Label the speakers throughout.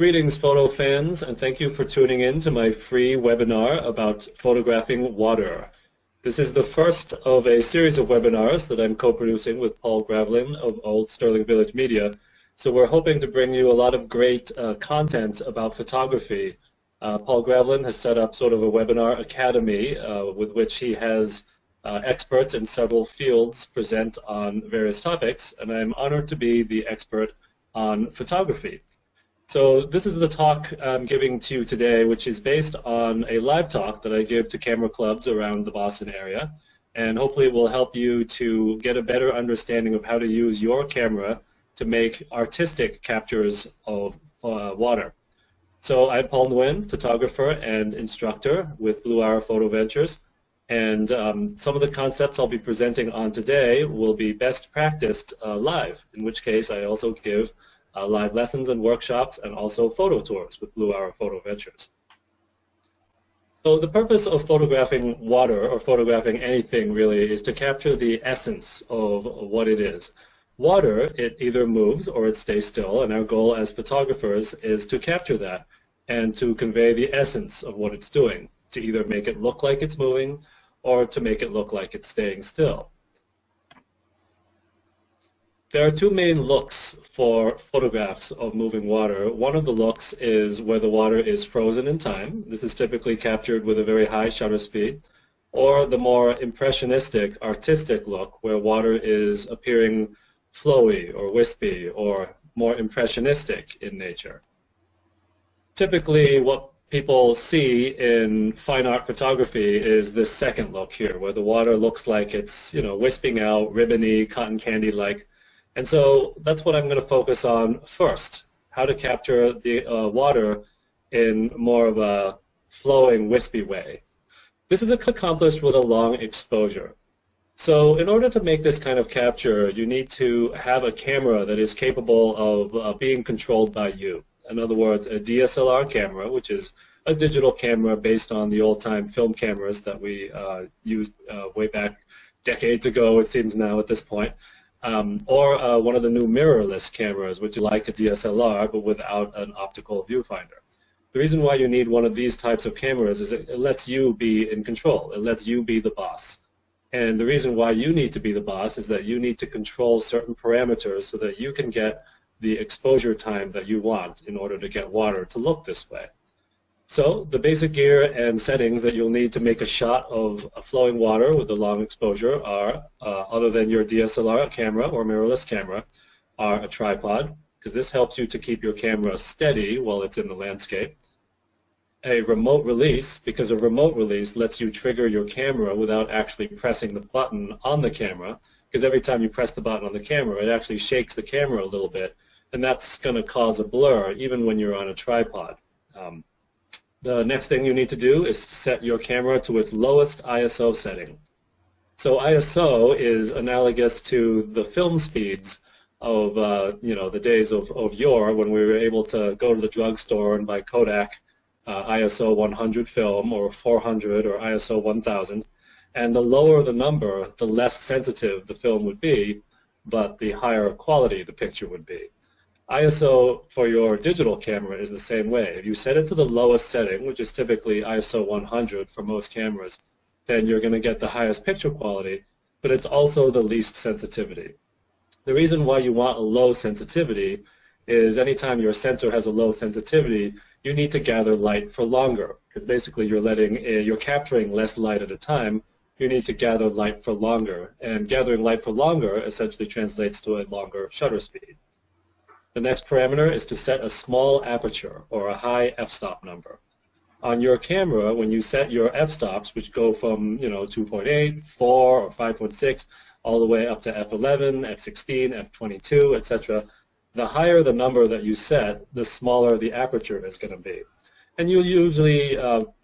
Speaker 1: Greetings, photo fans, and thank you for tuning in to my free webinar about photographing water. This is the first of a series of webinars that I'm co-producing with Paul Gravlin of Old Sterling Village Media. So we're hoping to bring you a lot of great content about photography. Paul Gravlin has set up sort of a webinar academy with which he has experts in several fields present on various topics, and I'm honored to be the expert on photography. So this is the talk I'm giving to you today, which is based on a live talk that I give to camera clubs around the Boston area, and hopefully it will help you to get a better understanding of how to use your camera to make artistic captures of water. So I'm Paul Nguyen, photographer and instructor with Blue Hour Photo Ventures, and some of the concepts I'll be presenting on today will be best practiced live, in which case I also give live lessons and workshops and also photo tours with Blue Hour Photo Ventures. So the purpose of photographing water, or photographing anything really, is to capture the essence of what it is. Water, it either moves or it stays still, and our goal as photographers is to capture that and to convey the essence of what it's doing, to either make it look like it's moving or to make it look like it's staying still. There are two main looks for photographs of moving water. One of the looks is where the water is frozen in time. This is typically captured with a very high shutter speed. Or the more impressionistic, artistic look, where water is appearing flowy or wispy or more impressionistic in nature. Typically, what people see in fine art photography is this second look here, where the water looks like it's, wisping out, ribbony, cotton candy-like. And so that's what I'm going to focus on first, how to capture the water in more of a flowing, wispy way. This is accomplished with a long exposure. So in order to make this kind of capture, you need to have a camera that is capable of being controlled by you. In other words, a DSLR camera, which is a digital camera based on the old-time film cameras that we used way back decades ago, it seems now at this point. Or one of the new mirrorless cameras, which is like a DSLR but without an optical viewfinder. The reason why you need one of these types of cameras is it lets you be in control. It lets you be the boss. And the reason why you need to be the boss is that you need to control certain parameters so that you can get the exposure time that you want in order to get water to look this way. So the basic gear and settings that you'll need to make a shot of flowing water with a long exposure are, other than your DSLR camera or mirrorless camera, are a tripod, because this helps you to keep your camera steady while it's in the landscape. A remote release, because a remote release lets you trigger your camera without actually pressing the button on the camera, because every time you press the button on the camera, it actually shakes the camera a little bit, and that's going to cause a blur even when you're on a tripod. The next thing you need to do is set your camera to its lowest ISO setting. So ISO is analogous to the film speeds of the days of yore when we were able to go to the drugstore and buy Kodak ISO 100 film or 400 or ISO 1000. And the lower the number, the less sensitive the film would be, but the higher quality the picture would be. ISO for your digital camera is the same way. If you set it to the lowest setting, which is typically ISO 100 for most cameras, then you're going to get the highest picture quality, but it's also the least sensitivity. The reason why you want a low sensitivity is anytime your sensor has a low sensitivity, you need to gather light for longer, because basically you're capturing less light at a time. You need to gather light for longer, and gathering light for longer essentially translates to a longer shutter speed. The next parameter is to set a small aperture or a high f-stop number. On your camera, when you set your f-stops, which go from 2.8, 4, or 5.6, all the way up to f11, f16, f22, etc., the higher the number that you set, the smaller the aperture is going to be. And you'll usually,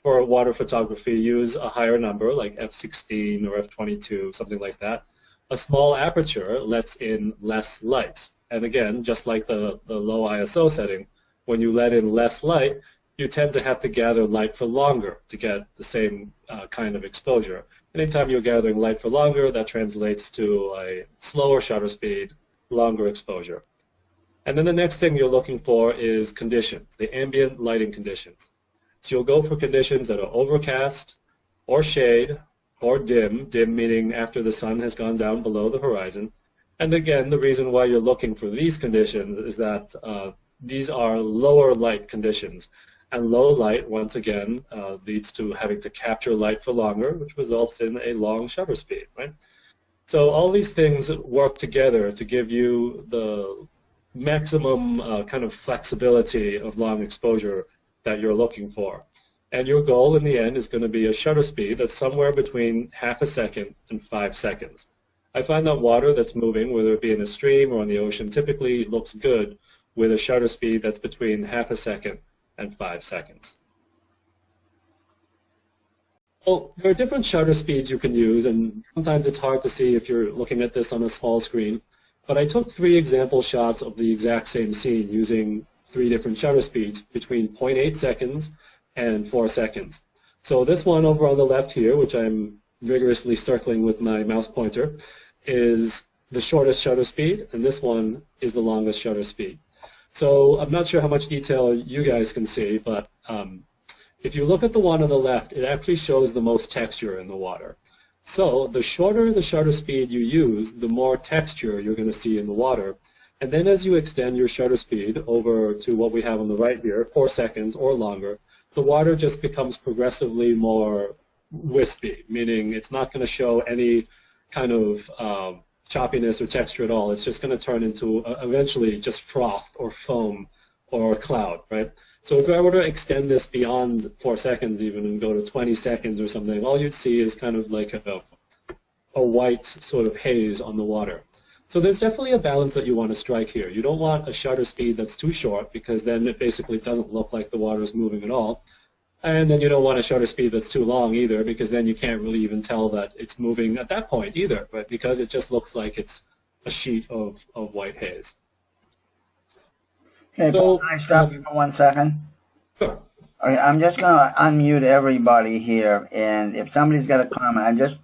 Speaker 1: for water photography, use a higher number like f16 or f22, something like that. A small aperture lets in less light. And again, just like the low ISO setting, when you let in less light, you tend to have to gather light for longer to get the same kind of exposure. Anytime you're gathering light for longer, that translates to a slower shutter speed, longer exposure. And then the next thing you're looking for is conditions, the ambient lighting conditions. So you'll go for conditions that are overcast or shade or dim, dim meaning after the sun has gone down below the horizon. And again, the reason why you're looking for these conditions is that these are lower light conditions. And low light, once again, leads to having to capture light for longer, which results in a long shutter speed, right? So all these things work together to give you the maximum kind of flexibility of long exposure that you're looking for. And your goal in the end is going to be a shutter speed that's somewhere between half a second and 5 seconds. I find that water that's moving, whether it be in a stream or in the ocean, typically looks good with a shutter speed that's between half a second and 5 seconds. Well, there are different shutter speeds you can use, and sometimes it's hard to see if you're looking at this on a small screen. But I took 3 example shots of the exact same scene using 3 different shutter speeds between 0.8 seconds and 4 seconds. So this one over on the left here, which I'm vigorously circling with my mouse pointer, is the shortest shutter speed, and this one is the longest shutter speed. So I'm not sure how much detail you guys can see, but if you look at the one on the left, it actually shows the most texture in the water. So the shorter the shutter speed you use, the more texture you're going to see in the water. And then as you extend your shutter speed over to what we have on the right here, 4 seconds or longer, the water just becomes progressively more wispy, meaning it's not going to show any kind of choppiness or texture at all. It's just going to turn into eventually just froth or foam or a cloud, right? So if I were to extend this beyond 4 seconds even and go to 20 seconds or something, all you'd see is kind of like a white sort of haze on the water. So there's definitely a balance that you want to strike here. You don't want a shutter speed that's too short because then it basically doesn't look like the water is moving at all. And then you don't want a shutter speed that's too long either because then you can't really even tell that it's moving at that point either, right? Because it just looks like it's a sheet of white haze.
Speaker 2: Okay, Paul, can I stop you for 1 second?
Speaker 1: Sure.
Speaker 2: Okay, I'm just going to unmute everybody here, and if somebody's got a comment, I'm just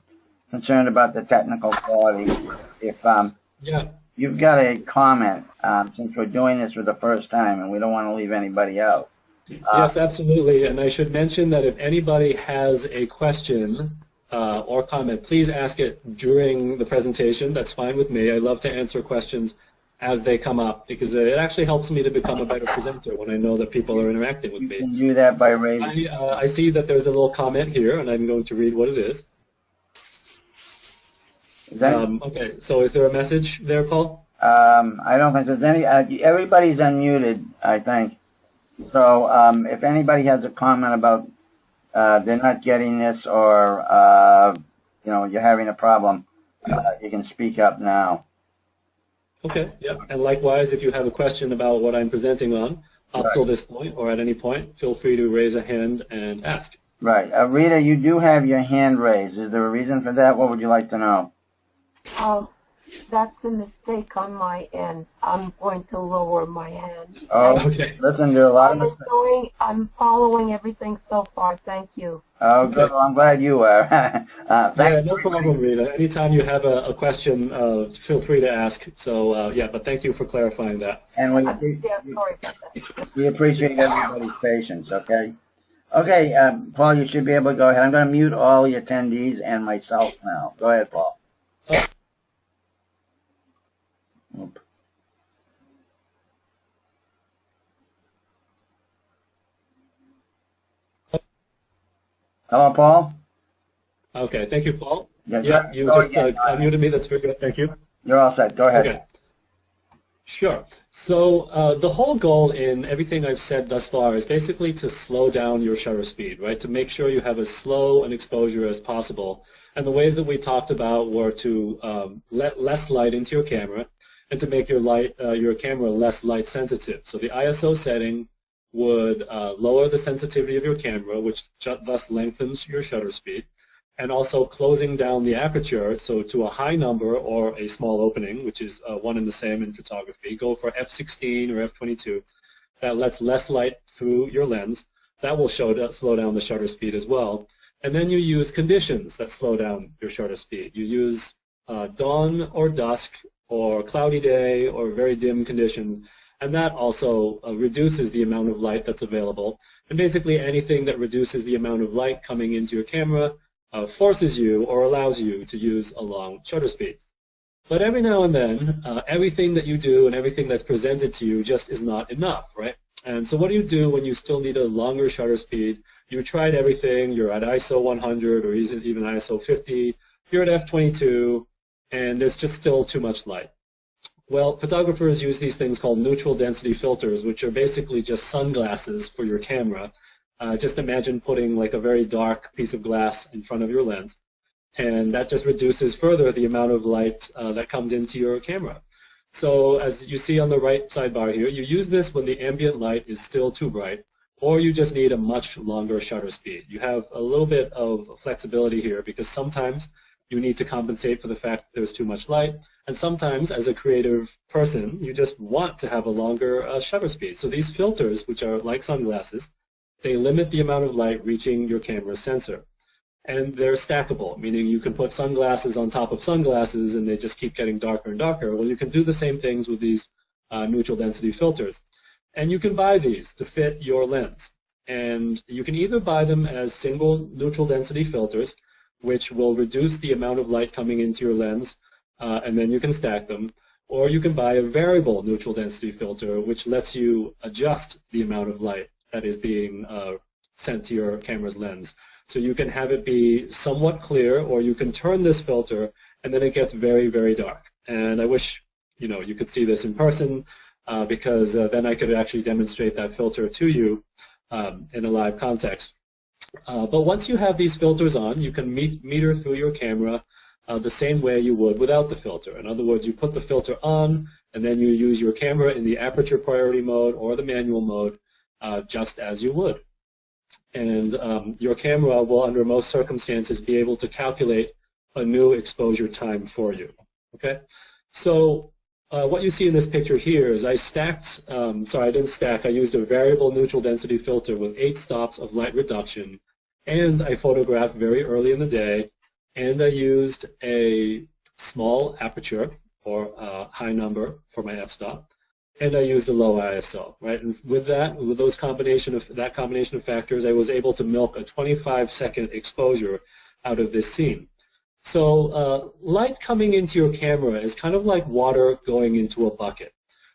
Speaker 2: concerned about the technical quality. If you've got a comment, since we're doing this for the first time, and we don't want to leave anybody out.
Speaker 1: Yes, absolutely, and I should mention that if anybody has a question or comment, please ask it during the presentation. That's fine with me. I love to answer questions as they come up because it actually helps me to become a better presenter when I know that people are interacting with me.
Speaker 2: You can do that by raising.
Speaker 1: I see that there's a little comment here, and I'm going to read what it is. Okay, so is there a message there, Paul?
Speaker 2: I don't think there's any. Everybody's unmuted, I think. So if anybody has a comment about they're not getting this or you're having a problem, you can speak up now.
Speaker 1: Okay, yeah, and likewise, if you have a question about what I'm presenting on up till this point or at any point, feel free to raise a hand and ask.
Speaker 2: Right. Rita, you do have your hand raised. Is there a reason for that? What would you like to know?
Speaker 3: That's a mistake on my end. I'm going to lower my hand.
Speaker 2: Oh, okay. Listen, there are a lot of mistakes.
Speaker 3: I'm following everything so far. Thank you.
Speaker 2: Oh, good. Well, I'm glad you are.
Speaker 1: No problem, Rita. Anytime you have a question, feel free to ask. So, but thank you for clarifying that.
Speaker 2: And
Speaker 3: sorry about that.
Speaker 2: We appreciate everybody's patience, okay? Okay, Paul, you should be able to go ahead. I'm going to mute all the attendees and myself now. Go ahead, Paul. Oop. Hello, Paul?
Speaker 1: Okay, thank you, Paul.
Speaker 2: Yeah,
Speaker 1: you just unmuted me. That's very good. Thank you.
Speaker 2: You're all set. Go ahead.
Speaker 1: Okay. Sure. So the whole goal in everything I've said thus far is basically to slow down your shutter speed, right? To make sure you have as slow an exposure as possible. And the ways that we talked about were to let less light into your camera and to make your camera less light sensitive. So the ISO setting would lower the sensitivity of your camera, which thus lengthens your shutter speed, and also closing down the aperture, so to a high number or a small opening, which is one and the same in photography. Go for f16 or f22. That lets less light through your lens. That will slow down the shutter speed as well. And then you use conditions that slow down your shutter speed. You use dawn or dusk or cloudy day or very dim conditions, and that also reduces the amount of light that's available. And basically anything that reduces the amount of light coming into your camera forces you or allows you to use a long shutter speed. But every now and then, everything that you do and everything that's presented to you just is not enough, right? And so what do you do when you still need a longer shutter speed? You've tried everything, you're at ISO 100 or even ISO 50, you're at f22, and there's just still too much light. Well, photographers use these things called neutral density filters, which are basically just sunglasses for your camera. Just imagine putting like a very dark piece of glass in front of your lens, and that just reduces further the amount of light that comes into your camera. So as you see on the right sidebar here, you use this when the ambient light is still too bright, or you just need a much longer shutter speed. You have a little bit of flexibility here because sometimes you need to compensate for the fact that there's too much light, and sometimes as a creative person, you just want to have a longer shutter speed. So these filters, which are like sunglasses, they limit the amount of light reaching your camera's sensor. And they're stackable, meaning you can put sunglasses on top of sunglasses and they just keep getting darker and darker. Well, you can do the same things with these neutral density filters. And you can buy these to fit your lens. And you can either buy them as single neutral density filters, which will reduce the amount of light coming into your lens, and then you can stack them. Or you can buy a variable neutral density filter, which lets you adjust the amount of light that is being sent to your camera's lens. So you can have it be somewhat clear, or you can turn this filter, and then it gets very, very dark. And I wish, you could see this in person, because then I could actually demonstrate that filter to you in a live context. But once you have these filters on, you can meter through your camera the same way you would without the filter. In other words, you put the filter on, and then you use your camera in the aperture priority mode or the manual mode, just as you would. And your camera will, under most circumstances, be able to calculate a new exposure time for you. Okay? So what you see in this picture here is I stacked, I didn't stack, I used a variable neutral density filter with 8 stops of light reduction, and I photographed very early in the day, and I used a small aperture, or high number for my f-stop, and I used a low ISO, right? And with that combination of factors, I was able to milk a 25-second exposure out of this scene. So light coming into your camera is kind of like water going into a bucket.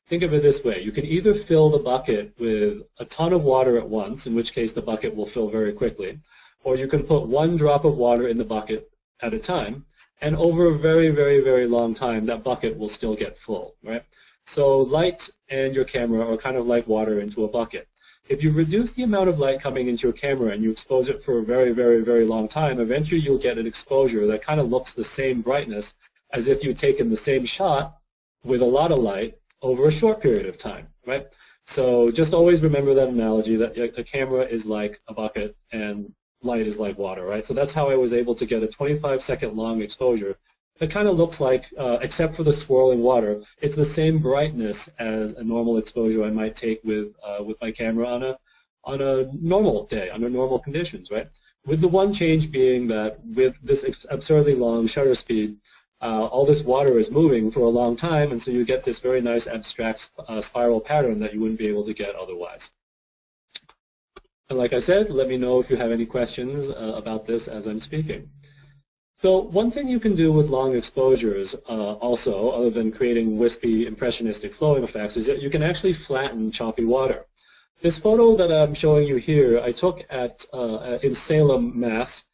Speaker 1: Think of it this way. You can either fill the bucket with a ton of water at once, in which case the bucket will fill very quickly, or you can put one drop of water in the bucket at a time, and over a very, very, very long time, that bucket will still get full, right? So light and your camera are kind of like water into a bucket. If you reduce the amount of light coming into your camera and you expose it for a very, very, very long time, eventually you'll get an exposure that kind of looks the same brightness as if you'd taken the same shot with a lot of light over a short period of time, right? So just always remember that analogy that a camera is like a bucket and light is like water, right? So that's how I was able to get a 25-second long exposure. It kind of looks like, except for the swirling water, it's the same brightness as a normal exposure I might take with my camera on a normal day, under normal conditions, right? With the one change being that with this absurdly long shutter speed, all this water is moving for a long time, and so you get this very nice abstract spiral pattern that you wouldn't be able to get otherwise. And like I said, let me know if you have any questions about this as I'm speaking. So one thing you can do with long exposures also, other than creating wispy, impressionistic flowing effects, is that you can actually flatten choppy water. This photo that I'm showing you here, I took in Salem, Mass,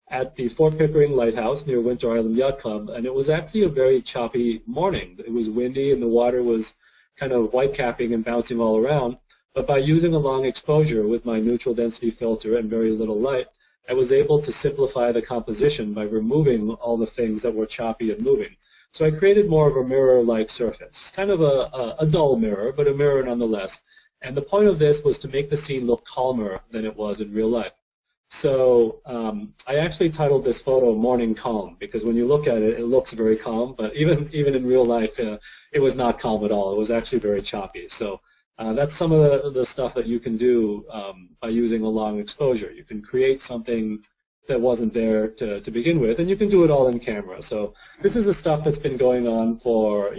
Speaker 1: at the Fort Pickering Lighthouse near Winter Island Yacht Club, and it was actually a very choppy morning. It was windy and the water was kind of white-capping and bouncing all around, but by using a long exposure with my neutral density filter and very little light, I was able to simplify the composition by removing all the things that were choppy and moving. So I created more of a mirror-like surface, kind of a dull mirror, but a mirror nonetheless. And the point of this was to make the scene look calmer than it was in real life. So I actually titled this photo Morning Calm, because when you look at it, it looks very calm, but even in real life, it was not calm at all. It was actually very choppy. So that's some of the stuff that you can do by using a long exposure. You can create something that wasn't there to begin with, and you can do it all in camera. So this is the stuff that's been going on for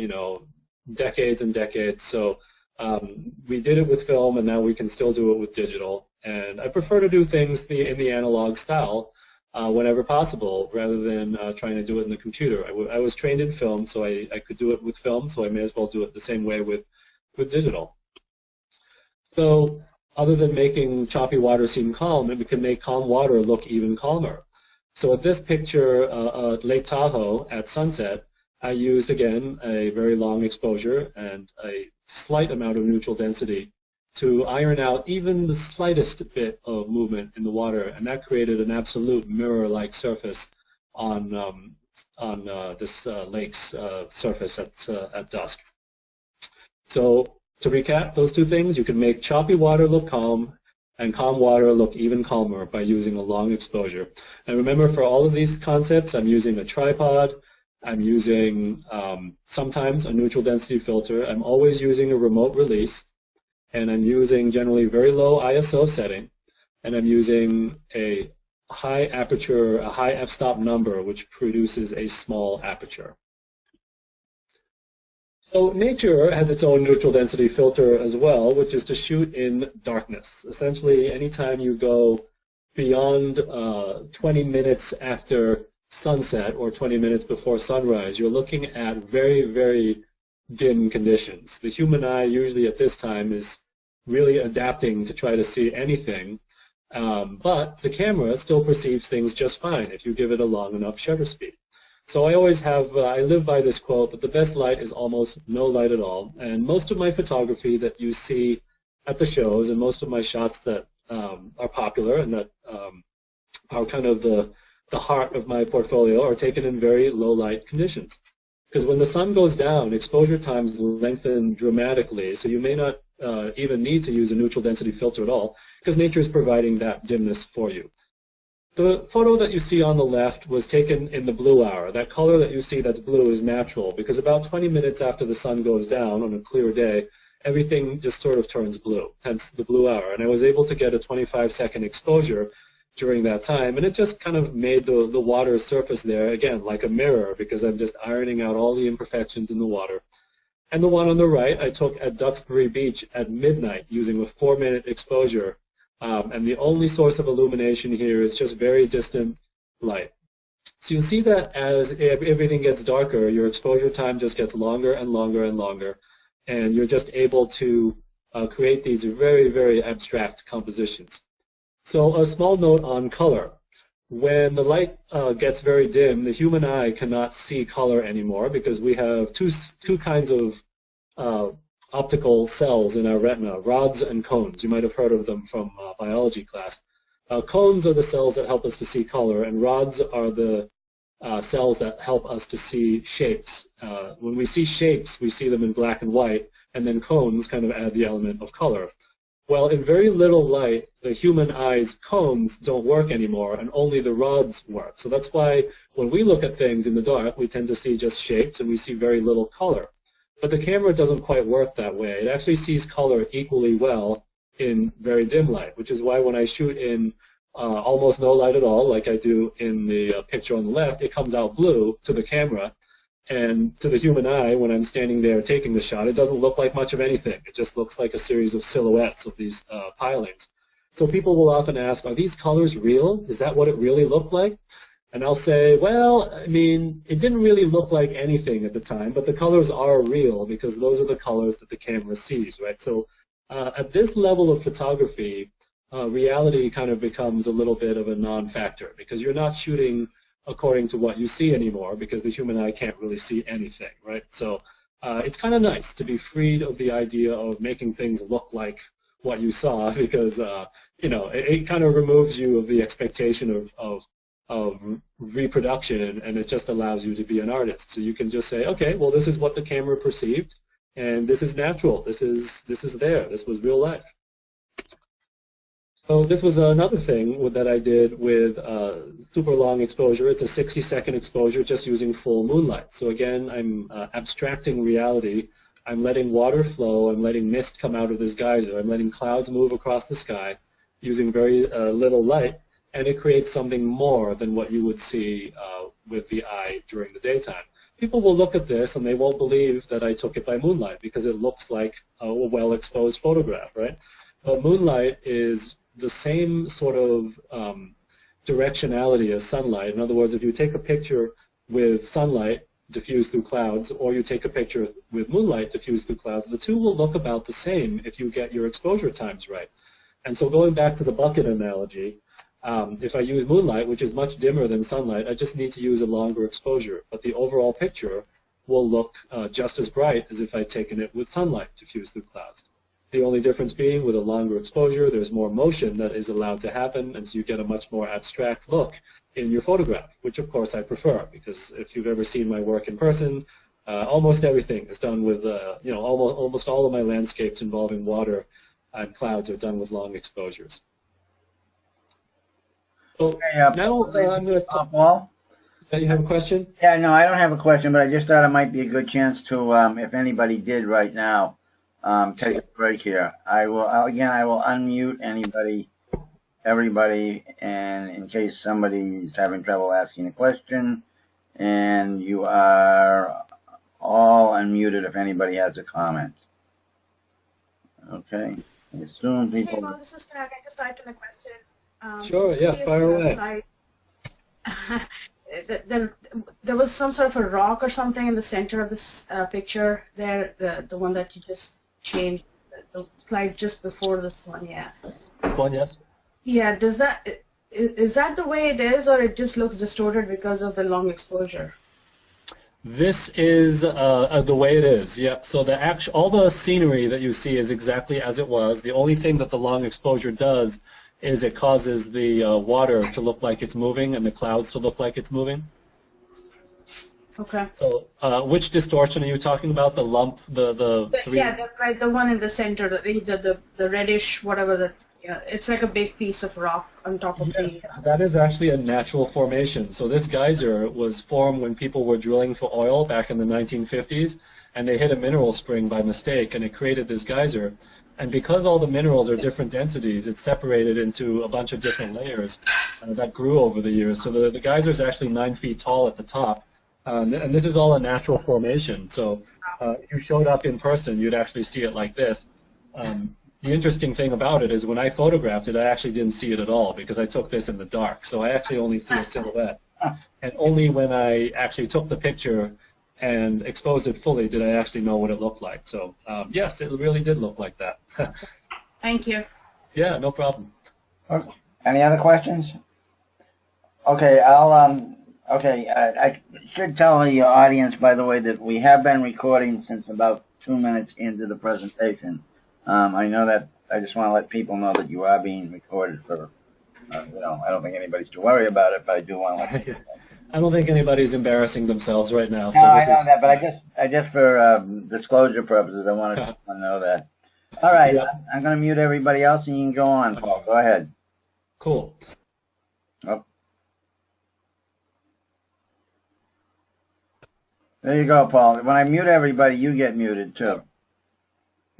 Speaker 1: decades and decades. So We did it with film, and now we can still do it with digital. And I prefer to do things in the analog style whenever possible, rather than trying to do it in the computer. I was trained in film, so I could do it with film, so I may as well do it the same way with digital. So other than making choppy water seem calm, we can make calm water look even calmer. So at this picture, Lake Tahoe at sunset, I used, again, a very long exposure and a slight amount of neutral density to iron out even the slightest bit of movement in the water, and that created an absolute mirror-like surface on this lake's surface at dusk. So to recap those two things, you can make choppy water look calm and calm water look even calmer by using a long exposure. And remember, for all of these concepts, I'm using a tripod, I'm using sometimes a neutral density filter, I'm always using a remote release, and I'm using generally very low ISO setting, and I'm using a high aperture, a high f-stop number, which produces a small aperture. So nature has its own neutral density filter as well, which is to shoot in darkness. Essentially, anytime you go beyond 20 minutes after sunset or 20 minutes before sunrise, you're looking at very, very dim conditions. The human eye usually at this time is really adapting to try to see anything, but the camera still perceives things just fine if you give it a long enough shutter speed. So I always have, I live by this quote that the best light is almost no light at all, and most of my photography that you see at the shows and most of my shots that are popular and that are kind of the heart of my portfolio are taken in very low light conditions. Because when the sun goes down, exposure times lengthen dramatically, so you may not even need to use a neutral density filter at all, because nature is providing that dimness for you. The photo that you see on the left was taken in the blue hour. That color that you see that's blue is natural, because about 20 minutes after the sun goes down on a clear day, everything just sort of turns blue, hence the blue hour. And I was able to get a 25-second exposure during that time, and it just kind of made the water surface there, again, like a mirror, because I'm just ironing out all the imperfections in the water. And the one on the right, I took at Duxbury Beach at midnight using a 4-minute exposure, and the only source of illumination here is just very distant light. So you'll see that as everything gets darker, your exposure time just gets longer and longer and longer, and you're just able to create these very, very abstract compositions. So a small note on color. When the light gets very dim, the human eye cannot see color anymore because we have two kinds of optical cells in our retina, rods and cones. You might have heard of them from biology class. Cones are the cells that help us to see color, and rods are the cells that help us to see shapes. When we see shapes, we see them in black and white, and then cones kind of add the element of color. Well, in very little light, the human eye's cones don't work anymore, and only the rods work. So that's why when we look at things in the dark, we tend to see just shapes, and we see very little color. But the camera doesn't quite work that way. It actually sees color equally well in very dim light, which is why when I shoot in almost no light at all, like I do in the picture on the left, it comes out blue to the camera. And to the human eye, when I'm standing there taking the shot, it doesn't look like much of anything. It just looks like a series of silhouettes of these pilings. So people will often ask, are these colors real? Is that what it really looked like? And I'll say, well, I mean, it didn't really look like anything at the time, but the colors are real because those are the colors that the camera sees, right? So at this level of photography, reality kind of becomes a little bit of a non-factor because you're not shooting according to what you see anymore because the human eye can't really see anything, right? So it's kind of nice to be freed of the idea of making things look like what you saw because, you know, it kind of removes you of the expectation of reproduction, and it just allows you to be an artist. So you can just say, okay, well, this is what the camera perceived, and this is natural. This is there. This was real life. So this was another thing that I did with super long exposure. It's a 60-second exposure just using full moonlight. So again, I'm abstracting reality. I'm letting water flow. I'm letting mist come out of this geyser. I'm letting clouds move across the sky using very little light. And it creates something more than what you would see with the eye during the daytime. People will look at this and they won't believe that I took it by moonlight because it looks like a well-exposed photograph, right? But moonlight is the same sort of directionality as sunlight. In other words, if you take a picture with sunlight diffused through clouds, or you take a picture with moonlight diffused through clouds, the two will look about the same if you get your exposure times right. And so going back to the bucket analogy, if I use moonlight, which is much dimmer than sunlight, I just need to use a longer exposure. But the overall picture will look just as bright as if I'd taken it with sunlight diffused through clouds. The only difference being with a longer exposure, there's more motion that is allowed to happen, and so you get a much more abstract look in your photograph, which of course I prefer, because if you've ever seen my work in person, almost everything is done with, almost all of my landscapes involving water and clouds are done with long exposures. So now I'm going to talk.
Speaker 2: Paul?
Speaker 1: You have a question?
Speaker 2: Yeah, no, I don't have a question, but I just thought it might be a good chance to, if anybody did right now, take a break here. I will unmute everybody, and in case somebody's having trouble asking a question, and you are all unmuted if anybody has a comment. Okay. I assume people.
Speaker 4: Hey, well, this is Tag. I just typed in a question.
Speaker 1: Sure, yeah, fire away.
Speaker 4: There was some sort of a rock or something in the center of this picture there, the one that you just changed, the slide just before this one, yeah.
Speaker 1: One, yes.
Speaker 4: Yeah, is that the way it is, or it just looks distorted because of the long exposure?
Speaker 1: This is the way it is, yep. So all the scenery that you see is exactly as it was. The only thing that the long exposure does is it causes the water to look like it's moving and the clouds to look like it's moving.
Speaker 4: Okay.
Speaker 1: So which distortion are you talking about? The lump, the three?
Speaker 4: Yeah, the one in the center, the reddish, whatever that. Yeah, it's like a big piece of rock on top of the.
Speaker 1: That is actually a natural formation. So this geyser was formed when people were drilling for oil back in the 1950s, and they hit a mineral spring by mistake, and it created this geyser. And because all the minerals are different densities, it's separated into a bunch of different layers that grew over the years. So the geyser is actually 9 feet tall at the top. And this is all a natural formation. So if you showed up in person, you'd actually see it like this. The interesting thing about it is when I photographed it, I actually didn't see it at all because I took this in the dark. So I actually only see a silhouette. And only when I actually took the picture and exposed it fully did I actually know what it looked like. So yes, it really did look like that.
Speaker 4: Thank you.
Speaker 1: Yeah, no problem.
Speaker 2: Okay. Any other questions? Okay, I should tell the audience, by the way, that we have been recording since about 2 minutes into the presentation. I know that. I just want to let people know that you are being recorded for, I don't think anybody's to worry about it, but I do want to let you know.
Speaker 1: I don't think anybody's embarrassing themselves right now.
Speaker 2: So no, I know that, but I just for disclosure purposes, I wanted to know that. All right, yeah. I'm going to mute everybody else, and you can go on, Paul. Go ahead.
Speaker 1: Cool.
Speaker 2: Oh. There you go, Paul. When I mute everybody, you get muted, too.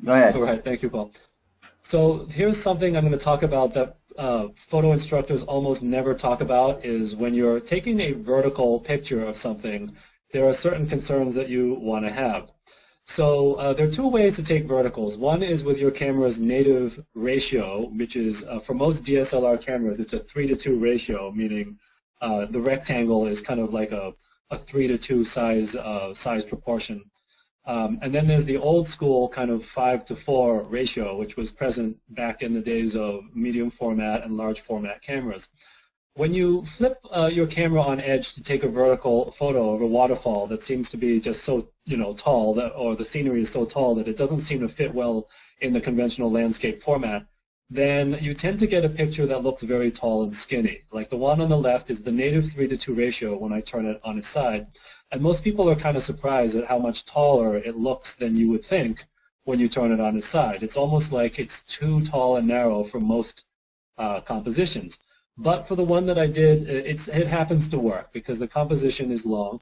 Speaker 2: Go ahead.
Speaker 1: All right. Thank you, Paul. So here's something I'm going to talk about that photo instructors almost never talk about is when you're taking a vertical picture of something, there are certain concerns that you want to have. So there are two ways to take verticals. One is with your camera's native ratio, which is, for most DSLR cameras, it's a 3:2 ratio, meaning the rectangle is kind of like a 3:2 size proportion. And then there's the old school kind of 5:4 ratio, which was present back in the days of medium format and large format cameras. When you flip your camera on edge to take a vertical photo of a waterfall that seems to be just so tall, or the scenery is so tall that it doesn't seem to fit well in the conventional landscape format, then you tend to get a picture that looks very tall and skinny. Like the one on the left is the native 3:2 ratio when I turn it on its side. And most people are kind of surprised at how much taller it looks than you would think when you turn it on its side. It's almost like it's too tall and narrow for most compositions. But for the one that I did, it happens to work because the composition is long.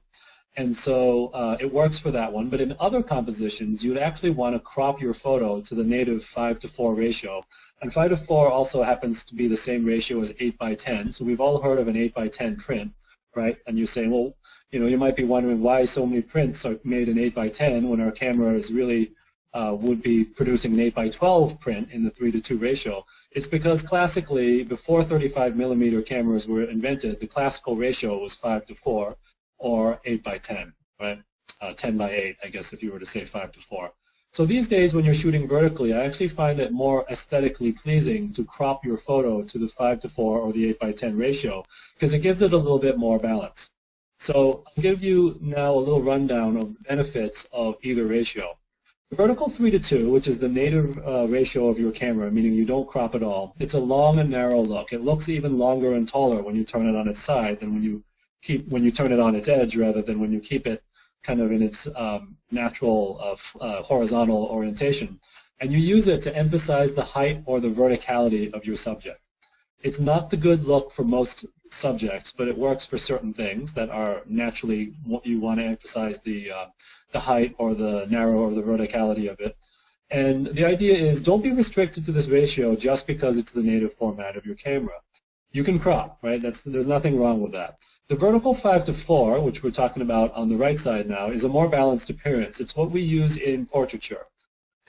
Speaker 1: And so it works for that one. But in other compositions, you'd actually want to crop your photo to the native 5:4 ratio. And 5:4 also happens to be the same ratio as 8:10. So we've all heard of an 8:10 print, right? And you're saying, well, you might be wondering why so many prints are made in 8 by 10 when our camera is really would be producing an 8 by 12 print in the 3:2 ratio. It's because classically, before 35 millimeter cameras were invented, the classical ratio was 5:4 or 8 by 10, right? 10 by 8, I guess, if you were to say 5:4. So these days, when you're shooting vertically, I actually find it more aesthetically pleasing to crop your photo to the 5:4 or the 8 by 10 ratio, because it gives it a little bit more balance. So I'll give you now a little rundown of the benefits of either ratio. The vertical 3:2, which is the native ratio of your camera, meaning you don't crop at all, it's a long and narrow look. It looks even longer and taller when you turn it on its side than when you turn it on its edge, rather than when you keep it kind of in its natural horizontal orientation. And you use it to emphasize the height or the verticality of your subject. It's not the good look for most subjects, but it works for certain things that are naturally what you want to emphasize the height or the narrow or the verticality of it. And the idea is, don't be restricted to this ratio just because it's the native format of your camera. You can crop, right? There's nothing wrong with that. The vertical 5:4, which we're talking about on the right side now, is a more balanced appearance. It's what we use in portraiture.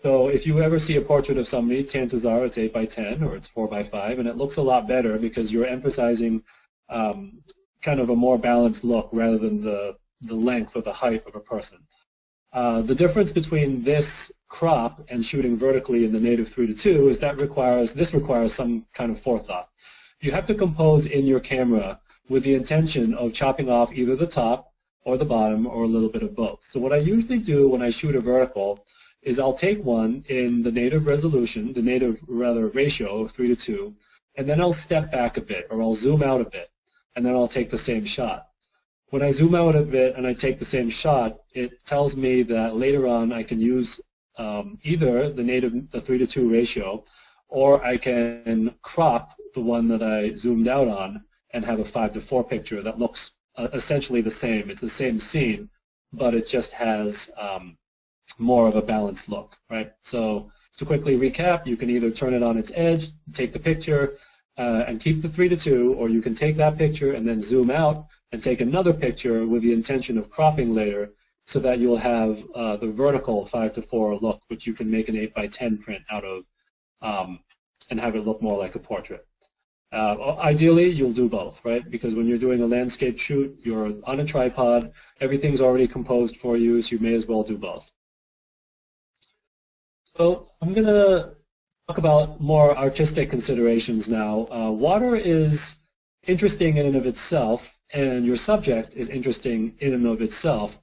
Speaker 1: So if you ever see a portrait of somebody, chances are it's 8 by 10 or it's 4 by 5, and it looks a lot better because you're emphasizing kind of a more balanced look rather than the length or the height of a person. The difference between this crop and shooting vertically in the native 3:2 is that this requires some kind of forethought. You have to compose in your camera with the intention of chopping off either the top or the bottom or a little bit of both. So what I usually do when I shoot a vertical is I'll take one in the native resolution, the native ratio of 3:2, and then I'll step back a bit, or I'll zoom out a bit, and then I'll take the same shot. When I zoom out a bit and I take the same shot, it tells me that later on I can use either the 3:2 ratio, or I can crop the one that I zoomed out on and have a 5:4 picture that looks essentially the same. It's the same scene, but it just has more of a balanced look, right? So to quickly recap, you can either turn it on its edge, take the picture, and keep the 3:2, or you can take that picture and then zoom out and take another picture with the intention of cropping later, so that you'll have the vertical 5:4 look, which you can make an 8 by 10 print out of, and have it look more like a portrait. Ideally, you'll do both, right? Because when you're doing a landscape shoot, you're on a tripod, everything's already composed for you, so you may as well do both. So I'm going to talk about more artistic considerations now. Water is interesting in and of itself, and your subject is interesting in and of itself,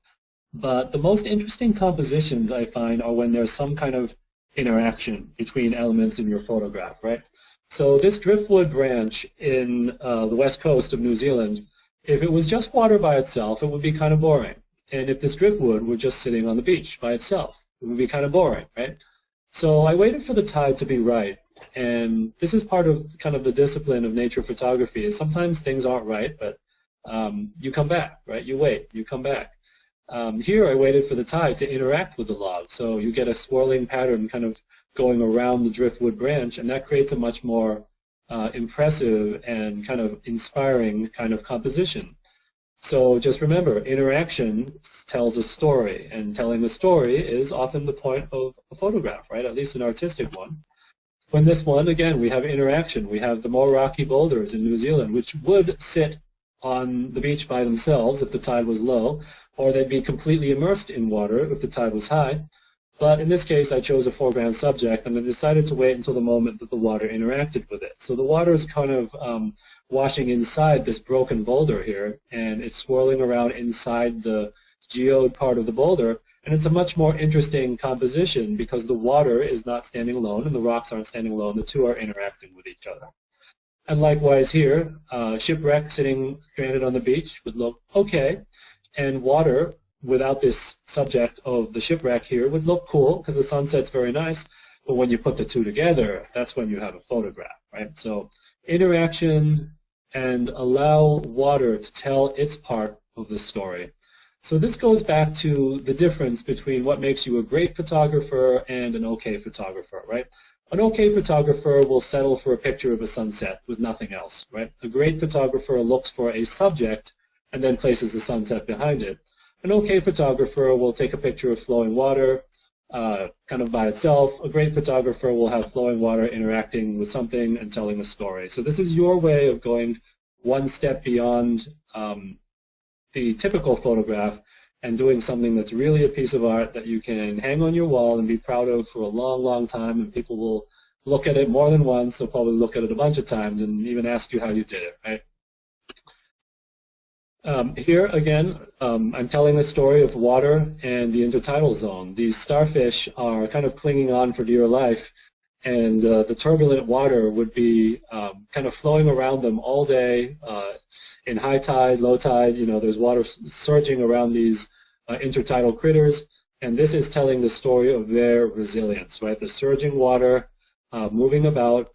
Speaker 1: but the most interesting compositions I find are when there's some kind of interaction between elements in your photograph, right? So this driftwood branch in the west coast of New Zealand, if it was just water by itself, it would be kind of boring. And if this driftwood were just sitting on the beach by itself, it would be kind of boring, right? So I waited for the tide to be right, and this is part of kind of the discipline of nature photography, is sometimes things aren't right, but you come back, right? You wait, you come back. Here I waited for the tide to interact with the log, so you get a swirling pattern kind of going around the driftwood branch, and that creates a much more impressive and kind of inspiring kind of composition. So just remember, interaction tells a story, and telling a story is often the point of a photograph, right? At least an artistic one. So in this one, again, we have interaction. We have the more rocky boulders in New Zealand, which would sit on the beach by themselves if the tide was low, or they'd be completely immersed in water if the tide was high. But in this case, I chose a foreground subject, and I decided to wait until the moment that the water interacted with it. So the water is kind of washing inside this broken boulder here, and it's swirling around inside the geode part of the boulder, and it's a much more interesting composition because the water is not standing alone and the rocks aren't standing alone. The two are interacting with each other. And likewise here, shipwreck sitting stranded on the beach would look okay, and water without this subject of the shipwreck here would look cool because the sunset's very nice, but when you put the two together, that's when you have a photograph, right? So interaction and allow water to tell its part of the story. So this goes back to the difference between what makes you a great photographer and an okay photographer, right? An okay photographer will settle for a picture of a sunset with nothing else, right? A great photographer looks for a subject and then places the sunset behind it. An okay photographer will take a picture of flowing water kind of by itself. A great photographer will have flowing water interacting with something and telling a story. So this is your way of going one step beyond the typical photograph and doing something that's really a piece of art that you can hang on your wall and be proud of for a long, long time, and people will look at it more than once. They'll probably look at it a bunch of times and even ask you how you did it, right? Here again, I'm telling the story of water and the intertidal zone. These starfish are kind of clinging on for dear life, and the turbulent water would be kind of flowing around them all day in high tide, low tide. You know, there's water surging around these intertidal critters, and this is telling the story of their resilience, right? The surging water moving about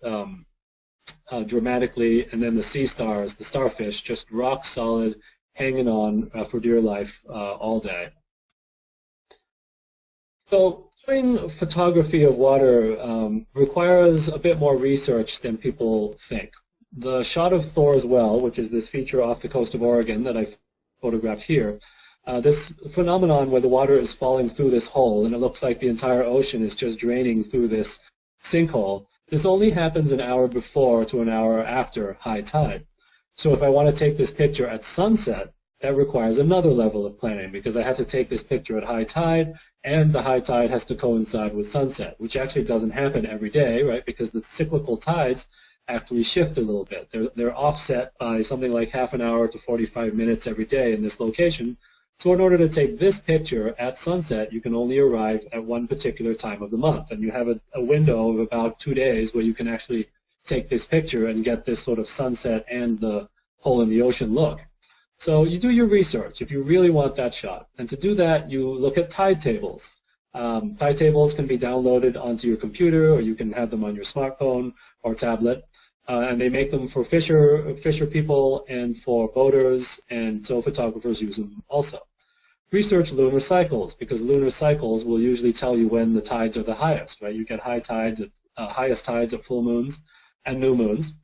Speaker 1: dramatically, and then the sea stars, the starfish, just rock solid, hanging on for dear life all day. So doing photography of water requires a bit more research than people think. The shot of Thor's Well, which is this feature off the coast of Oregon that I've photographed here, this phenomenon where the water is falling through this hole and it looks like the entire ocean is just draining through this sinkhole, this only happens an hour before to an hour after high tide. So if I want to take this picture at sunset, that requires another level of planning because I have to take this picture at high tide, and the high tide has to coincide with sunset, which actually doesn't happen every day, right? Because the cyclical tides actually shift a little bit. They're offset by something like half an hour to 45 minutes every day in this location. So in order to take this picture at sunset, you can only arrive at one particular time of the month, and you have a window of about 2 days where you can actually take this picture and get this sort of sunset and the hole in the ocean look. So you do your research if you really want that shot. And to do that, you look at tide tables. Tide tables can be downloaded onto your computer, or you can have them on your smartphone or tablet. And they make them for fisher people and for boaters, and so photographers use them also. Research lunar cycles, because lunar cycles will usually tell you when the tides are the highest, right? You get high tides at highest tides at full moons and new moons.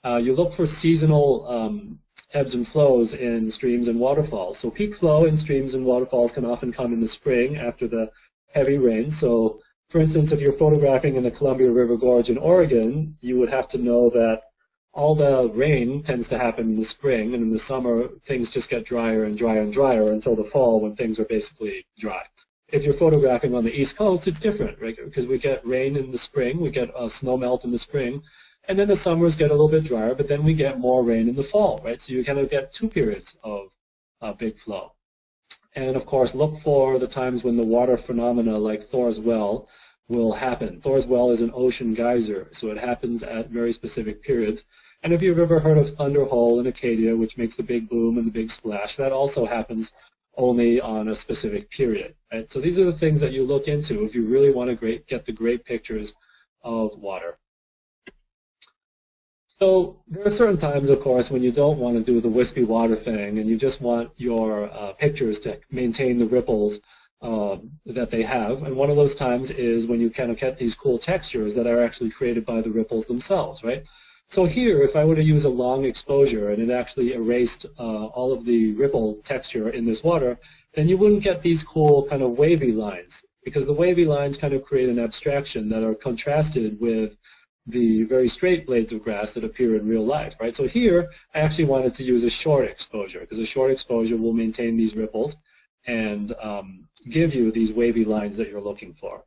Speaker 1: You look for seasonal ebbs and flows in streams and waterfalls. So peak flow in streams and waterfalls can often come in the spring after the heavy rain. So, for instance, if you're photographing in the Columbia River Gorge in Oregon, you would have to know that all the rain tends to happen in the spring, and in the summer things just get drier and drier and drier until the fall when things are basically dry. If you're photographing on the East Coast, it's different, right? Because we get rain in the spring, we get snow melt in the spring, and then the summers get a little bit drier, but then we get more rain in the fall, right? So you kind of get 2 periods of big flow. And of course, look for the times when the water phenomena like Thor's Well will happen. Thor's Well is an ocean geyser, so it happens at very specific periods. And if you've ever heard of Thunder Hole in Acadia, which makes the big boom and the big splash, that also happens only on a specific period, right? So these are the things that you look into if you really want to get the great pictures of water. So there are certain times, of course, when you don't want to do the wispy water thing and you just want your pictures to maintain the ripples that they have. And one of those times is when you kind of get these cool textures that are actually created by the ripples themselves, right? So here, if I were to use a long exposure and it actually erased all of the ripple texture in this water, then you wouldn't get these cool kind of wavy lines, because the wavy lines kind of create an abstraction that are contrasted with the very straight blades of grass that appear in real life, right? So here, I actually wanted to use a short exposure, because a short exposure will maintain these ripples and give you these wavy lines that you're looking for.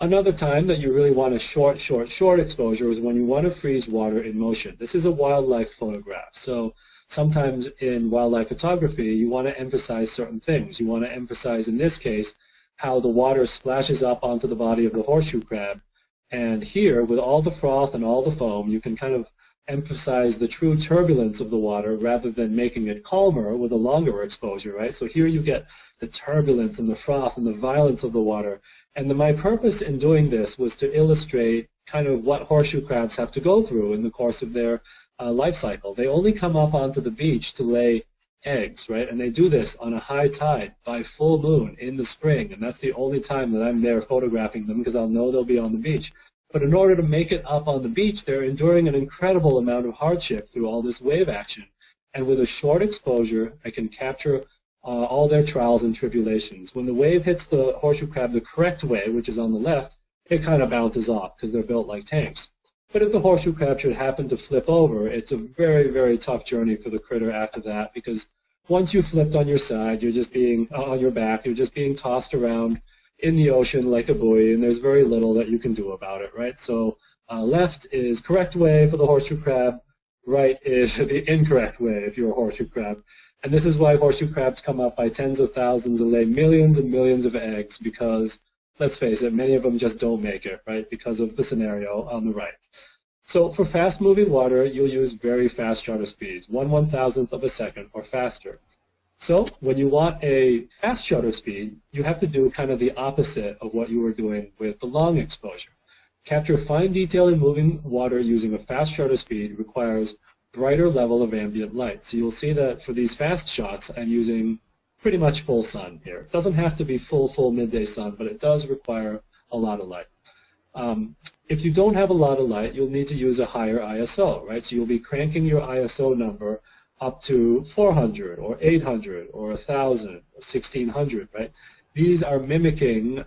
Speaker 1: Another time that you really want a short exposure is when you want to freeze water in motion. This is a wildlife photograph. So sometimes in wildlife photography, you want to emphasize certain things. You want to emphasize, in this case, how the water splashes up onto the body of the horseshoe crab. And here, with all the froth and all the foam, you can kind of emphasize the true turbulence of the water rather than making it calmer with a longer exposure, right? So here you get the turbulence and the froth and the violence of the water. And my purpose in doing this was to illustrate kind of what horseshoe crabs have to go through in the course of their life cycle. They only come up onto the beach to lay eggs, right? And they do this on a high tide by full moon in the spring, and that's the only time that I'm there photographing them because I'll know they'll be on the beach. But in order to make it up on the beach, they're enduring an incredible amount of hardship through all this wave action. And with a short exposure, I can capture all their trials and tribulations. When the wave hits the horseshoe crab the correct way, which is on the left, it kind of bounces off because they're built like tanks. But if the horseshoe crab should happen to flip over, it's a very, very tough journey for the critter after that, because once you flipped on your side, you're just being on your back, you're just being tossed around in the ocean like a buoy, and there's very little that you can do about it, right? So left is correct way for the horseshoe crab, right is the incorrect way if you're a horseshoe crab. And this is why horseshoe crabs come up by tens of thousands and lay millions and millions of eggs, because, let's face it, many of them just don't make it, right, because of the scenario on the right. So for fast-moving water, you'll use very fast shutter speeds, 1/1000th of a second or faster. So when you want a fast shutter speed, you have to do kind of the opposite of what you were doing with the long exposure. Capture fine detail in moving water using a fast shutter speed requires brighter level of ambient light. So you'll see that for these fast shots, I'm using pretty much full sun here. It doesn't have to be full midday sun, but it does require a lot of light. If you don't have a lot of light, you'll need to use a higher ISO, right? So you'll be cranking your ISO number up to 400 or 800 or 1,000 or 1,600, right? These are mimicking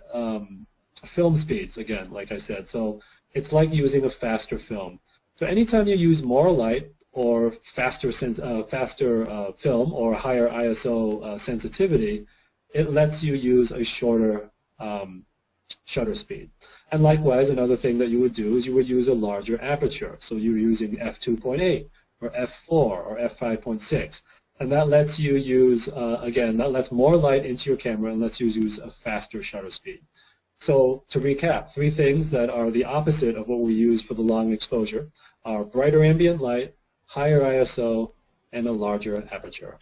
Speaker 1: film speeds, again, like I said. So it's like using a faster film. So anytime you use more light or faster film or higher ISO sensitivity, it lets you use a shorter shutter speed. And likewise, another thing that you would do is you would use a larger aperture. So you're using f2.8 or f4 or f5.6. And that lets you use, again, that lets more light into your camera and lets you use a faster shutter speed. So to recap, 3 things that are the opposite of what we use for the long exposure are brighter ambient light, higher ISO, and a larger aperture.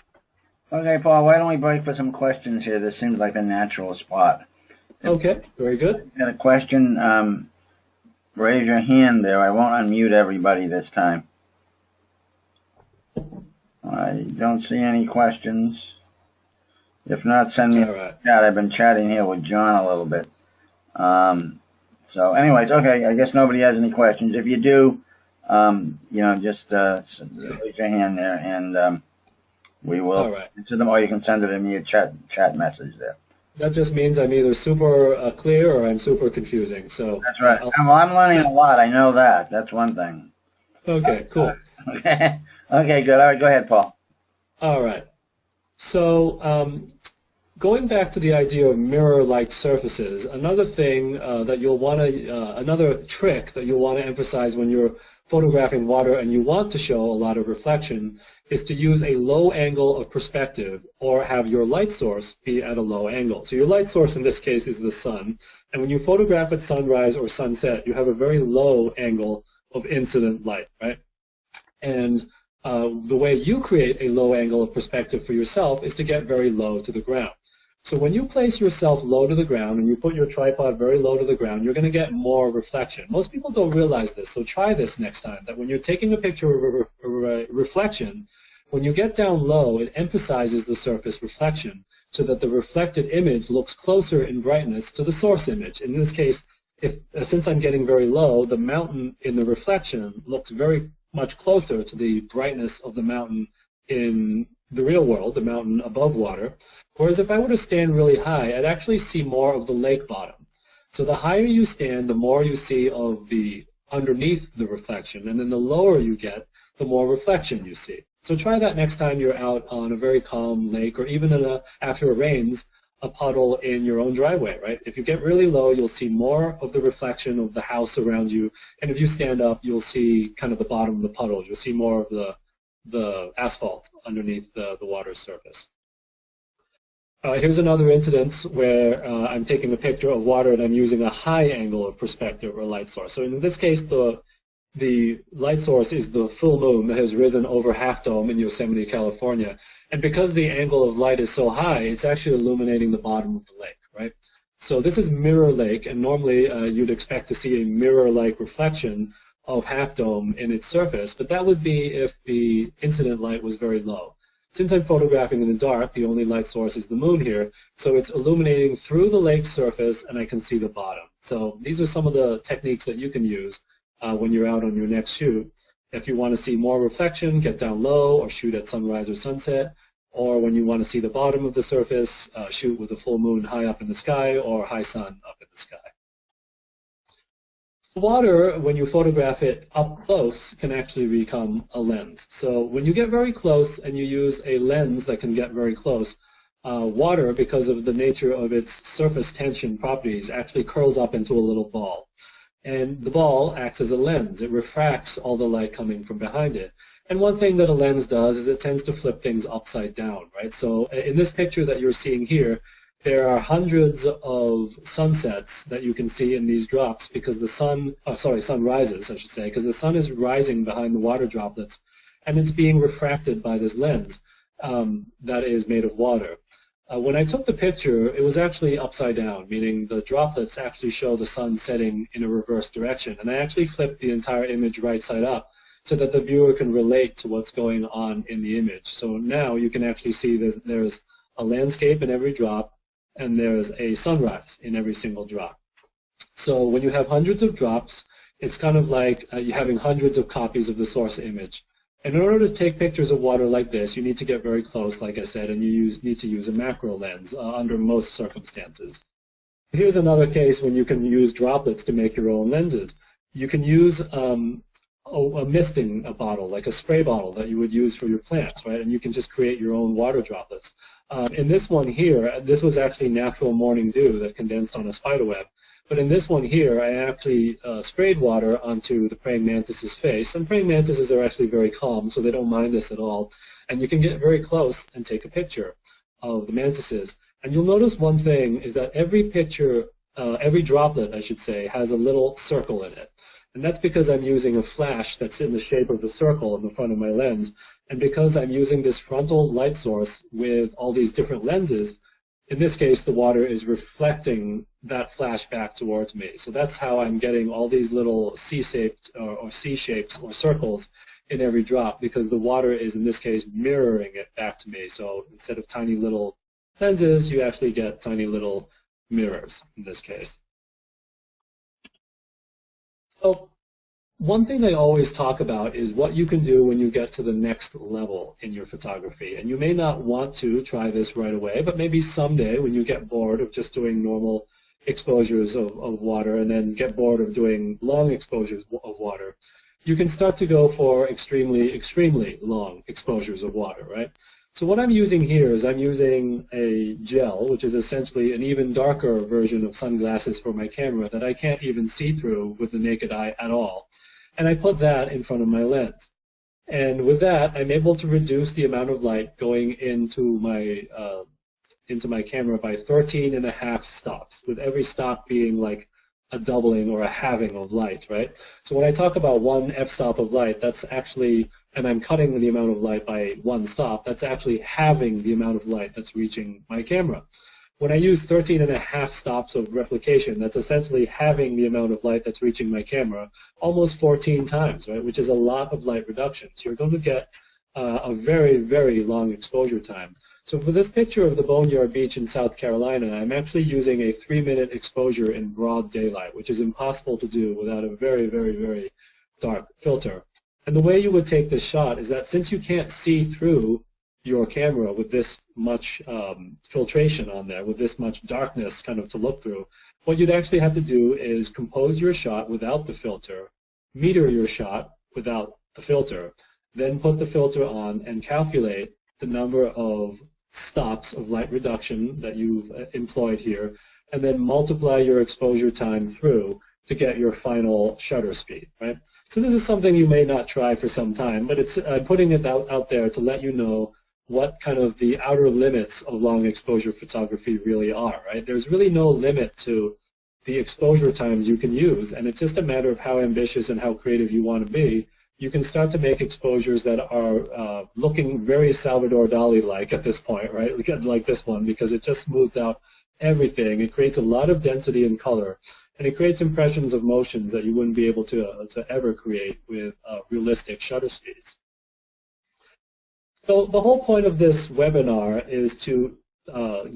Speaker 2: Okay, Paul, why don't we break for some questions here? This seems like a natural spot.
Speaker 1: Okay, very good.
Speaker 2: If you got a question, raise your hand there. I won't unmute everybody this time. I don't see any questions. If not, send me a chat. I've been chatting here with John a little bit. So anyways, okay, I guess nobody has any questions. If you do, just raise your hand there, and we will answer them, or you can send it in your chat message there.
Speaker 1: That just means I'm either super clear or I'm super confusing. So
Speaker 2: that's right. I'm learning a lot. I know that. That's one thing.
Speaker 1: Okay, cool.
Speaker 2: Okay, good. All right, go ahead, Paul.
Speaker 1: All right. So going back to the idea of mirror-like surfaces, another thing that you'll want to, another trick that you'll want to emphasize when you're photographing water and you want to show a lot of reflection is to use a low angle of perspective or have your light source be at a low angle. So your light source in this case is the sun, and when you photograph at sunrise or sunset, you have a very low angle of incident light, right? And the way you create a low angle of perspective for yourself is to get very low to the ground. So when you place yourself low to the ground and you put your tripod very low to the ground, you're going to get more reflection. Most people don't realize this, so try this next time, that when you're taking a picture of a reflection, when you get down low, it emphasizes the surface reflection so that the reflected image looks closer in brightness to the source image. In this case, since I'm getting very low, the mountain in the reflection looks very much closer to the brightness of the mountain in the real world, the mountain above water. Whereas if I were to stand really high, I'd actually see more of the lake bottom. So the higher you stand, the more you see of the underneath the reflection, and then the lower you get, the more reflection you see. So try that next time you're out on a very calm lake, or even after it rains, a puddle in your own driveway, right? If you get really low, you'll see more of the reflection of the house around you, and if you stand up, you'll see kind of the bottom of the puddle. You'll see more of the asphalt underneath the water's surface. Here's another incident where I'm taking a picture of water and I'm using a high angle of perspective or light source. So in this case, the light source is the full moon that has risen over Half Dome in Yosemite, California. And because the angle of light is so high, it's actually illuminating the bottom of the lake, right? So this is Mirror Lake, and normally you'd expect to see a mirror-like reflection of Half Dome in its surface, but that would be if the incident light was very low. Since I'm photographing in the dark, the only light source is the moon here, so it's illuminating through the lake's surface and I can see the bottom. So these are some of the techniques that you can use when you're out on your next shoot. If you want to see more reflection, get down low or shoot at sunrise or sunset. Or when you want to see the bottom of the surface, shoot with a full moon high up in the sky or high sun up in the sky. Water, when you photograph it up close, can actually become a lens. So when you get very close and you use a lens that can get very close, water, because of the nature of its surface tension properties, actually curls up into a little ball. And the ball acts as a lens. It refracts all the light coming from behind it. And one thing that a lens does is it tends to flip things upside down, right? So in this picture that you're seeing here, there are hundreds of sunsets that you can see in these drops because the sunrises, I should say, because the sun is rising behind the water droplets, and it's being refracted by this lens that is made of water. When I took the picture, it was actually upside down, meaning the droplets actually show the sun setting in a reverse direction. And I actually flipped the entire image right side up so that the viewer can relate to what's going on in the image. So now you can actually see there's a landscape in every drop, and there's a sunrise in every single drop. So when you have hundreds of drops, it's kind of like you having hundreds of copies of the source image. And in order to take pictures of water like this, you need to get very close, like I said, and you need to use a macro lens under most circumstances. Here's another case when you can use droplets to make your own lenses. You can use a misting bottle, like a spray bottle that you would use for your plants, right? And you can just create your own water droplets. In this one here, this was actually natural morning dew that condensed on a spider web. But in this one here, I actually sprayed water onto the praying mantis's face. And praying mantises are actually very calm, so they don't mind this at all. And you can get very close and take a picture of the mantises. And you'll notice one thing is that every picture, every droplet, I should say, has a little circle in it. And that's because I'm using a flash that's in the shape of the circle in the front of my lens. And because I'm using this frontal light source with all these different lenses, in this case, the water is reflecting that flash back towards me. So that's how I'm getting all these little C-shaped or C-shapes or circles in every drop, because the water is, in this case, mirroring it back to me. So instead of tiny little lenses, you actually get tiny little mirrors in this case. So one thing I always talk about is what you can do when you get to the next level in your photography. And you may not want to try this right away, but maybe someday when you get bored of just doing normal exposures of water and then get bored of doing long exposures of water, you can start to go for extremely, extremely long exposures of water, right? So what I'm using here is I'm using a gel, which is essentially an even darker version of sunglasses for my camera that I can't even see through with the naked eye at all. And I put that in front of my lens. And with that, I'm able to reduce the amount of light going into my camera by 13.5 stops, with every stop being like a doubling or a halving of light, right? So when I talk about 1 f-stop of light, that's actually, and I'm cutting the amount of light by 1 stop, that's actually halving the amount of light that's reaching my camera. When I use 13.5 stops of replication, that's essentially halving the amount of light that's reaching my camera almost 14 times, right? Which is a lot of light reduction. So you're going to get a very, very long exposure time. So for this picture of the Boneyard Beach in South Carolina, I'm actually using a 3-minute exposure in broad daylight, which is impossible to do without a very, very, very dark filter. And the way you would take this shot is that since you can't see through your camera with this much filtration on there, with this much darkness kind of to look through, what you'd actually have to do is compose your shot without the filter, meter your shot without the filter, then put the filter on and calculate the number of stops of light reduction that you've employed here, and then multiply your exposure time through to get your final shutter speed, right? So this is something you may not try for some time, but it's putting it out there to let you know what kind of the outer limits of long exposure photography really are, right? There's really no limit to the exposure times you can use, and it's just a matter of how ambitious and how creative you want to be. You can start to make exposures that are looking very Salvador Dali-like at this point, right? Like this one, because it just smooths out everything. It creates a lot of density and color, and it creates impressions of motions that you wouldn't be able to ever create with realistic shutter speeds. So the whole point of this webinar is to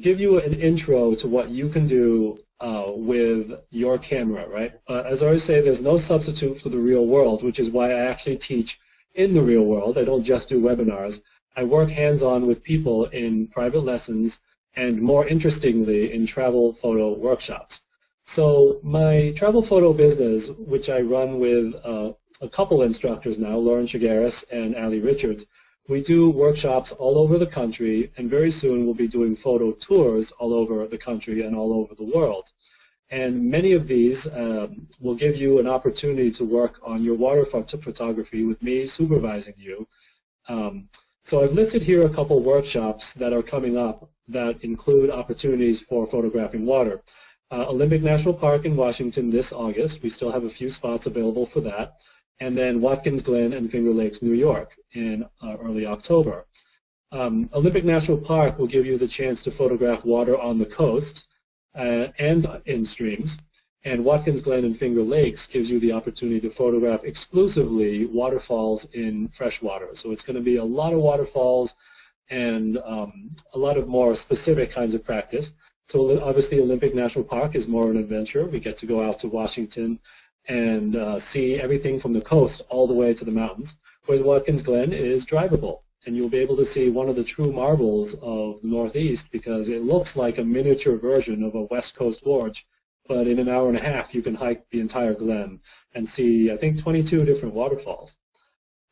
Speaker 1: give you an intro to what you can do with your camera, right? As I always say, there's no substitute for the real world, which is why I actually teach in the real world. I don't just do webinars. I work hands-on with people in private lessons and, more interestingly, in travel photo workshops. So my travel photo business, which I run with a couple instructors now, Lauren Chagaris and Ali Richards, we do workshops all over the country, and very soon we'll be doing photo tours all over the country and all over the world. And many of these will give you an opportunity to work on your water photography with me supervising you. So I've listed here a couple workshops that are coming up that include opportunities for photographing water. Olympic National Park in Washington this August. We still have a few spots available for that. And then Watkins Glen and Finger Lakes, New York in early October. Olympic National Park will give you the chance to photograph water on the coast and in streams. And Watkins Glen and Finger Lakes gives you the opportunity to photograph exclusively waterfalls in freshwater. So it's going to be a lot of waterfalls and a lot of more specific kinds of practice. So obviously Olympic National Park is more of an adventure. We get to go out to Washington and see everything from the coast all the way to the mountains, whereas Watkins Glen is drivable. And you'll be able to see one of the true marvels of the Northeast because it looks like a miniature version of a West Coast gorge, but in an hour and a half you can hike the entire glen and see, I think, 22 different waterfalls.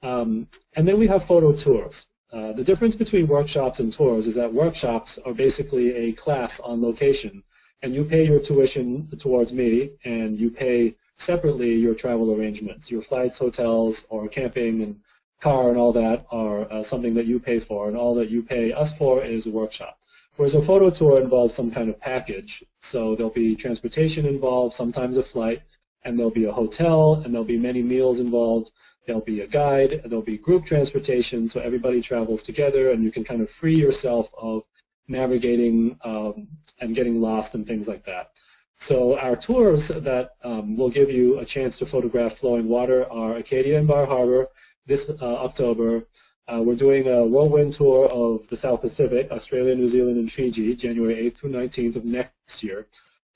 Speaker 1: And then we have photo tours. The difference between workshops and tours is that workshops are basically a class on location, and you pay your tuition towards me, and you pay separately your travel arrangements. Your flights, hotels, or camping and car and all that are something that you pay for, and all that you pay us for is a workshop. Whereas a photo tour involves some kind of package, so there'll be transportation involved, sometimes a flight, and there'll be a hotel, and there'll be many meals involved. There'll be a guide, there'll be group transportation, so everybody travels together, and you can kind of free yourself of navigating and getting lost and things like that. So our tours that will give you a chance to photograph flowing water are Acadia and Bar Harbor this October. We're doing a whirlwind tour of the South Pacific, Australia, New Zealand, and Fiji, January 8th through 19th of next year.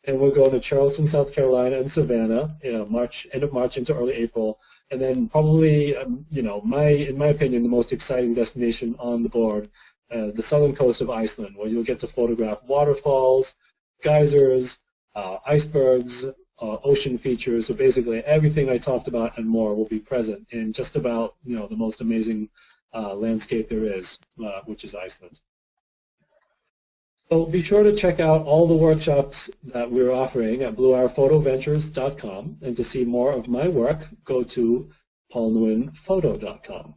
Speaker 1: And we're going to Charleston, South Carolina, and Savannah, end of March into early April. And then probably, in my opinion, the most exciting destination on the board, the southern coast of Iceland, where you'll get to photograph waterfalls, geysers, icebergs, ocean features. So basically everything I talked about and more will be present in just about, the most amazing landscape there is, which is Iceland. So be sure to check out all the workshops that we're offering at bluehoursephotoventures.com, and to see more of my work, go to paulnewinphoto.com.